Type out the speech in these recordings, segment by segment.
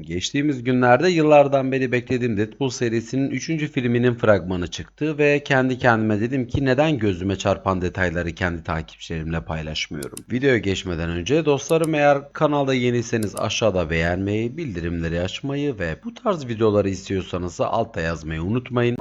Geçtiğimiz günlerde yıllardan beri beklediğim Deadpool serisinin 3. filminin fragmanı çıktı ve kendi kendime dedim ki neden gözüme çarpan detayları kendi takipçilerimle paylaşmıyorum. Videoya geçmeden önce dostlarım, eğer kanalda yeniyseniz aşağıda beğenmeyi, bildirimleri açmayı ve bu tarz videoları istiyorsanız da altta yazmayı unutmayın.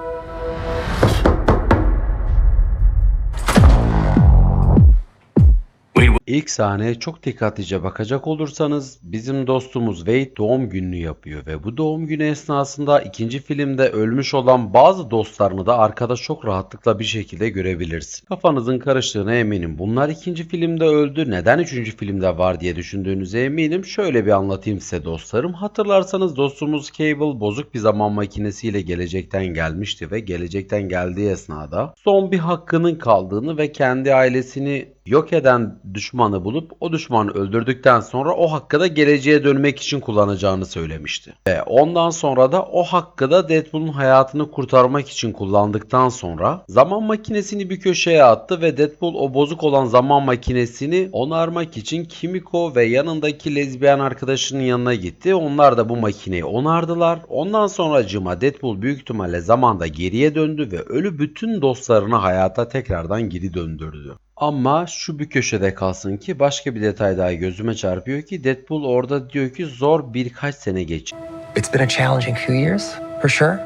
İlk sahneye çok dikkatlice bakacak olursanız bizim dostumuz Wade doğum gününü yapıyor ve bu doğum günü esnasında ikinci filmde ölmüş olan bazı dostlarını da arkada çok rahatlıkla bir şekilde görebilirsin. Kafanızın karıştığına eminim. Bunlar ikinci filmde öldü, neden üçüncü filmde var diye düşündüğünüze eminim. Şöyle bir anlatayım size dostlarım. Hatırlarsanız dostumuz Cable bozuk bir zaman makinesiyle gelecekten gelmişti ve gelecekten geldiği esnada son bir hakkının kaldığını ve kendi ailesini yok eden düşmanı bulup o düşmanı öldürdükten sonra o hakkı da geleceğe dönmek için kullanacağını söylemişti. Ve ondan sonra da o hakkı da Deadpool'un hayatını kurtarmak için kullandıktan sonra zaman makinesini bir köşeye attı ve Deadpool o bozuk olan zaman makinesini onarmak için Kimiko ve yanındaki lezbiyen arkadaşının yanına gitti. Onlar da bu makineyi onardılar. Ondan sonracığıma Deadpool büyük ihtimalle zamanda geriye döndü ve ölü bütün dostlarını hayata tekrardan geri döndürdü. Ama şu bir köşede kalsın ki başka bir detay daha gözüme çarpıyor ki Deadpool orada diyor ki zor birkaç sene geçti. It's been a challenging few years, for sure,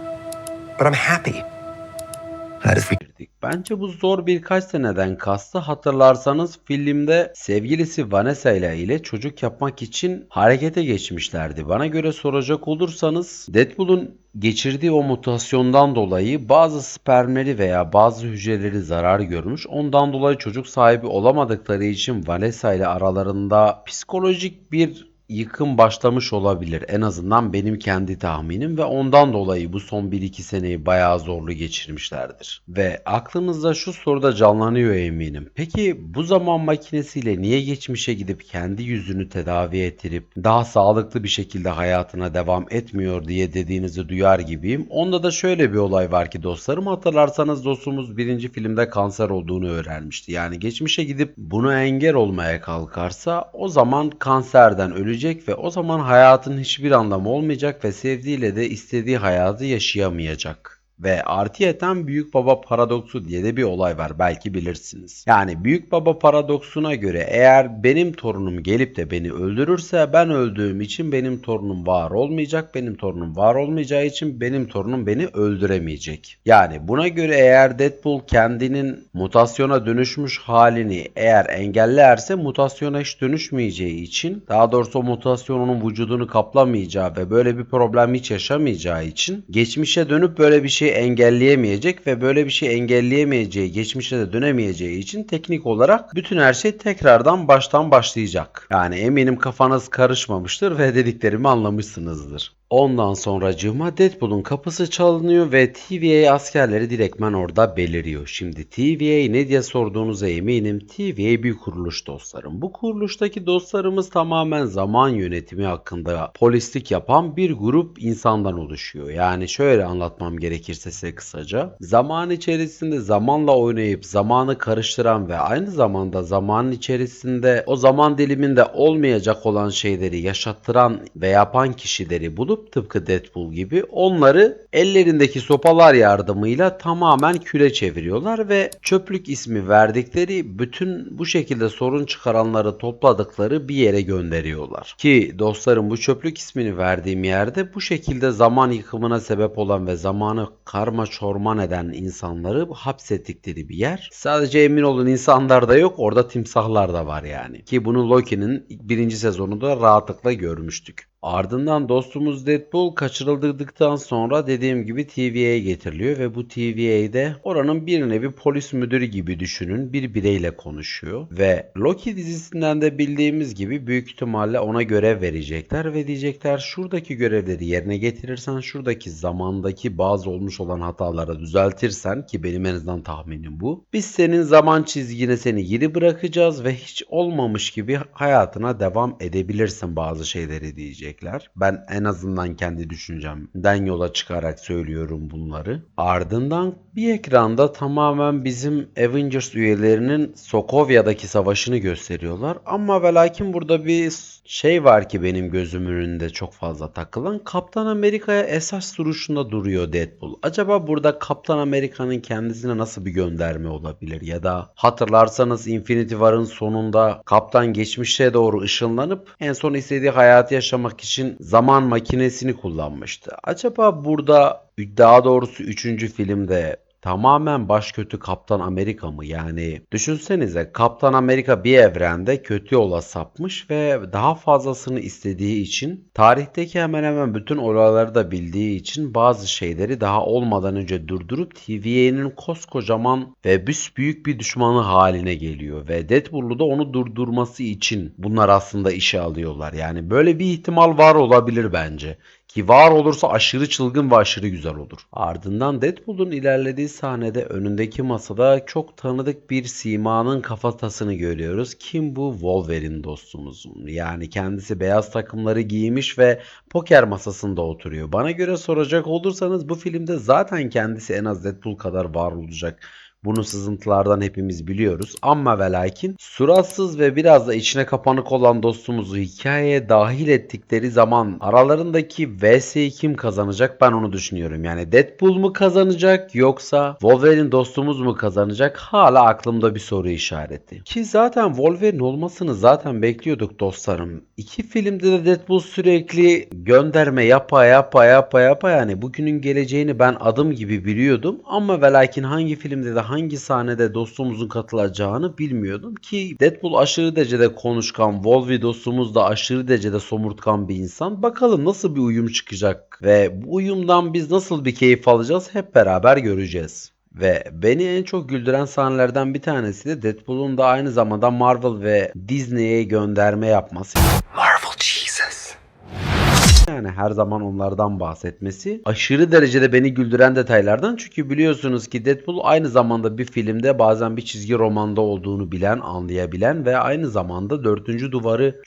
but I'm happy. That is Bence bu zor birkaç seneden kastı, hatırlarsanız filmde sevgilisi Vanessa ile çocuk yapmak için harekete geçmişlerdi. Bana göre soracak olursanız Deadpool'un geçirdiği o mutasyondan dolayı bazı spermleri veya bazı hücreleri zarar görmüş. Ondan dolayı çocuk sahibi olamadıkları için Vanessa ile aralarında psikolojik bir yıkım başlamış olabilir. En azından benim kendi tahminim ve ondan dolayı bu son 1-2 seneyi bayağı zorlu geçirmişlerdir. Ve aklınızda şu soruda canlanıyor eminim. Peki bu zaman makinesiyle niye geçmişe gidip kendi yüzünü tedavi ettirip daha sağlıklı bir şekilde hayatına devam etmiyor diye dediğinizi duyar gibiyim. Onda da şöyle bir olay var ki dostlarım, hatırlarsanız dostumuz birinci filmde kanser olduğunu öğrenmişti. Yani geçmişe gidip bunu engel olmaya kalkarsa o zaman kanserden ölecek ve o zaman hayatın hiçbir anlamı olmayacak ve sevdiğiyle de istediği hayatı yaşayamayacak. Ve artıyeten Büyük Baba Paradoksu diye de bir olay var, belki bilirsiniz. Yani Büyük Baba Paradoksuna göre eğer benim torunum gelip de beni öldürürse ben öldüğüm için benim torunum var olmayacak. Benim torunum var olmayacağı için benim torunum beni öldüremeyecek. Yani buna göre eğer Deadpool kendinin mutasyona dönüşmüş halini eğer engellerse mutasyona hiç dönüşmeyeceği için, daha doğrusu o mutasyon onun vücudunu kaplamayacağı ve böyle bir problem hiç yaşamayacağı için geçmişe dönüp böyle bir şey engelleyemeyecek ve böyle bir şey engelleyemeyeceği, geçmişe de dönemeyeceği için teknik olarak bütün her şey tekrardan baştan başlayacak. Yani eminim kafanız karışmamıştır ve dediklerimi anlamışsınızdır. Ondan sonracığıma Deadpool'un kapısı çalınıyor ve TVA askerleri direktmen orada beliriyor. Şimdi TVA ne diye sorduğunuza eminim. TVA bir kuruluş dostlarım. Bu kuruluştaki dostlarımız tamamen zaman yönetimi hakkında polislik yapan bir grup insandan oluşuyor. Yani şöyle anlatmam gerekirse size kısaca. Zaman içerisinde zamanla oynayıp zamanı karıştıran ve aynı zamanda zamanın içerisinde o zaman diliminde olmayacak olan şeyleri yaşattıran ve yapan kişileri bulup tıpkı Deadpool gibi onları ellerindeki sopalar yardımıyla tamamen küle çeviriyorlar ve çöplük ismi verdikleri bütün bu şekilde sorun çıkaranları topladıkları bir yere gönderiyorlar. Ki dostlarım, bu çöplük ismini verdiğim yerde bu şekilde zaman yıkımına sebep olan ve zamanı karma çorman eden insanları hapsettikleri bir yer. Sadece emin olun insanlar da yok, orada timsahlar da var yani. Ki bunu Loki'nin birinci sezonunda rahatlıkla görmüştük. Ardından dostumuz Deadpool kaçırıldıktan sonra dediğim gibi TVA'ya getiriliyor ve bu TVA'de oranın bir nevi polis müdürü gibi düşünün bir bireyle konuşuyor ve Loki dizisinden de bildiğimiz gibi büyük ihtimalle ona görev verecekler ve diyecekler şuradaki görevleri yerine getirirsen, şuradaki zamandaki bazı olmuş olan hataları düzeltirsen, ki benim en azından tahminim bu, biz senin zaman çizgine seni geri bırakacağız ve hiç olmamış gibi hayatına devam edebilirsin bazı şeyleri diyecek. gösterecekler. Ben en azından kendi düşüncemden yola çıkarak söylüyorum bunları. Ardından bir ekranda tamamen bizim Avengers üyelerinin Sokovya'daki savaşını gösteriyorlar. Ama ve lakin burada bir şey var ki benim gözümün önünde çok fazla takılan. Kaptan Amerika'ya esas duruşunda duruyor Deadpool. Acaba burada Kaptan Amerika'nın kendisine nasıl bir gönderme olabilir? Ya da hatırlarsanız Infinity War'ın sonunda Kaptan geçmişe doğru ışınlanıp en son istediği hayatı yaşamak için zaman makinesini kullanmıştı. Acaba burada, daha doğrusu 3. filmde tamamen baş kötü Kaptan Amerika mı? Yani düşünsenize, Kaptan Amerika bir evrende kötü yola sapmış ve daha fazlasını istediği için, tarihteki hemen hemen bütün olayları da bildiği için bazı şeyleri daha olmadan önce durdurup TVA'nın koskocaman ve büyük bir düşmanı haline geliyor ve Deadpool'u da onu durdurması için bunlar aslında işe alıyorlar. Yani böyle bir ihtimal var olabilir bence. Ki var olursa aşırı çılgın ve aşırı güzel olur. Ardından Deadpool'un ilerlediği sahnede önündeki masada çok tanıdık bir simanın kafatasını görüyoruz. Kim bu? Wolverine dostumuz. Yani kendisi beyaz takımları giymiş ve poker masasında oturuyor. Bana göre soracak olursanız bu filmde zaten kendisi en az Deadpool kadar var olacak. Bunu sızıntılardan hepimiz biliyoruz. Ama ve lakin suratsız ve biraz da içine kapanık olan dostumuzu hikayeye dahil ettikleri zaman aralarındaki vs'yi kim kazanacak, ben onu düşünüyorum. Yani Deadpool mu kazanacak yoksa Wolverine dostumuz mu kazanacak, hala aklımda bir soru işareti. Ki zaten Wolverine olmasını zaten bekliyorduk dostlarım. 2 filmde de Deadpool sürekli gönderme yapa yani bugünün geleceğini ben adım gibi biliyordum. Ama ve lakin hangi filmde de hangi sahnede dostumuzun katılacağını bilmiyordum ki Deadpool aşırı derecede konuşkan, Wolverine dostumuz da aşırı derecede somurtkan bir insan. Bakalım nasıl bir uyum çıkacak ve bu uyumdan biz nasıl bir keyif alacağız, hep beraber göreceğiz. Ve beni en çok güldüren sahnelerden bir tanesi de Deadpool'un da aynı zamanda Marvel ve Disney'e gönderme yapması. Marvel Jesus. Yani her zaman onlardan bahsetmesi aşırı derecede beni güldüren detaylardan, çünkü biliyorsunuz ki Deadpool aynı zamanda bir filmde, bazen bir çizgi romanda olduğunu bilen, anlayabilen ve aynı zamanda dördüncü duvarı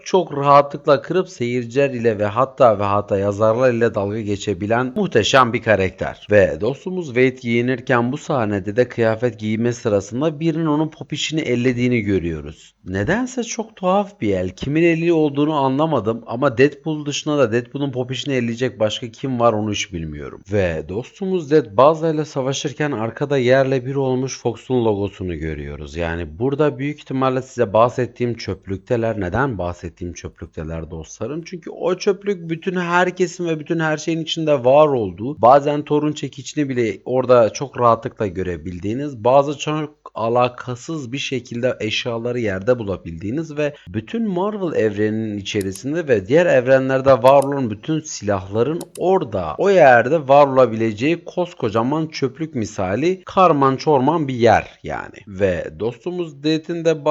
çok rahatlıkla kırıp seyirciler ile ve hatta yazarlar ile dalga geçebilen muhteşem bir karakter. Ve dostumuz Wade giyinirken bu sahnede de kıyafet giyme sırasında birinin onun popişini ellediğini görüyoruz. Nedense çok tuhaf bir el. Kimin eli olduğunu anlamadım ama Deadpool dışında da Deadpool'un popişini elleyecek başka kim var onu hiç bilmiyorum. Ve dostumuz Dead Buzz ile savaşırken arkada yerle bir olmuş Fox'un logosunu görüyoruz. Yani burada büyük ihtimalle size bahsettiğim çöplükteler. Neden bahsettiğim çöplükteler dostlarım? Çünkü o çöplük bütün herkesin ve bütün her şeyin içinde var olduğu, bazen torun çekiçini bile orada çok rahatlıkla görebildiğiniz, bazı çok alakasız bir şekilde eşyaları yerde bulabildiğiniz ve bütün Marvel evreninin içerisinde ve diğer evrenlerde var olan bütün silahların orada, o yerde var olabileceği koskocaman çöplük misali karman çorman bir yer yani. Ve dostumuz Dead'in de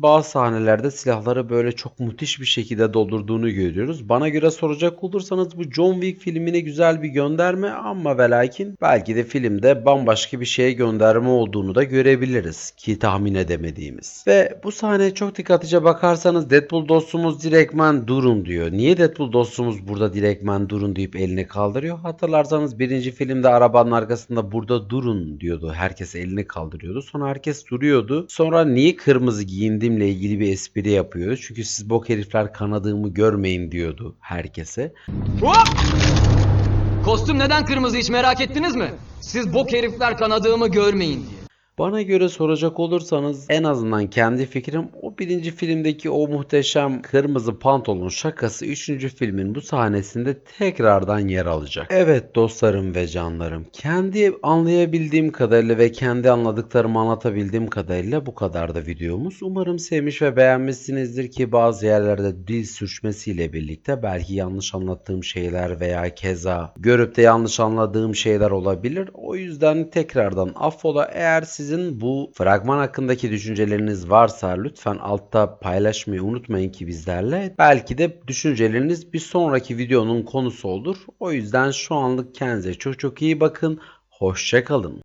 bazı sahnelerde silahları böyle çok müthiş bir şekilde doldurduğunu görüyoruz. Bana göre soracak olursanız bu John Wick filmine güzel bir gönderme ama ve lakin belki de filmde bambaşka bir şeye gönderme olduğunu da görebiliriz ki tahmin edemediğimiz. Ve bu sahneye çok dikkatlice bakarsanız Deadpool dostumuz direktmen durun diyor. Niye Deadpool dostumuz burada direktmen durun deyip elini kaldırıyor? Hatırlarsanız birinci filmde arabanın arkasında burada durun diyordu. Herkes elini kaldırıyordu. Sonra herkes duruyordu. Sonra niye kırmızı giyindimle ilgili bir espri yapıyordu. Çünkü siz bok herifler kanadığımı görmeyin diyordu herkese. Hop! Kostüm neden kırmızı hiç merak ettiniz mi? Siz bok herifler kanadığımı görmeyin diye. Bana göre soracak olursanız, en azından kendi fikrim, o birinci filmdeki o muhteşem kırmızı pantolon şakası 3. filmin bu sahnesinde tekrardan yer alacak. Evet dostlarım ve canlarım, kendi anlayabildiğim kadarıyla ve kendi anladıklarımı anlatabildiğim kadarıyla bu kadar da videomuz. Umarım sevmiş ve beğenmişsinizdir ki bazı yerlerde dil sürçmesiyle birlikte belki yanlış anlattığım şeyler veya keza görüp de yanlış anladığım şeyler olabilir. O yüzden tekrardan affola. Eğer sizin bu fragman hakkındaki düşünceleriniz varsa lütfen altta paylaşmayı unutmayın ki bizlerle. Belki de düşünceleriniz bir sonraki videonun konusu olur. O yüzden şu anlık kendinize çok iyi bakın. Hoşça kalın.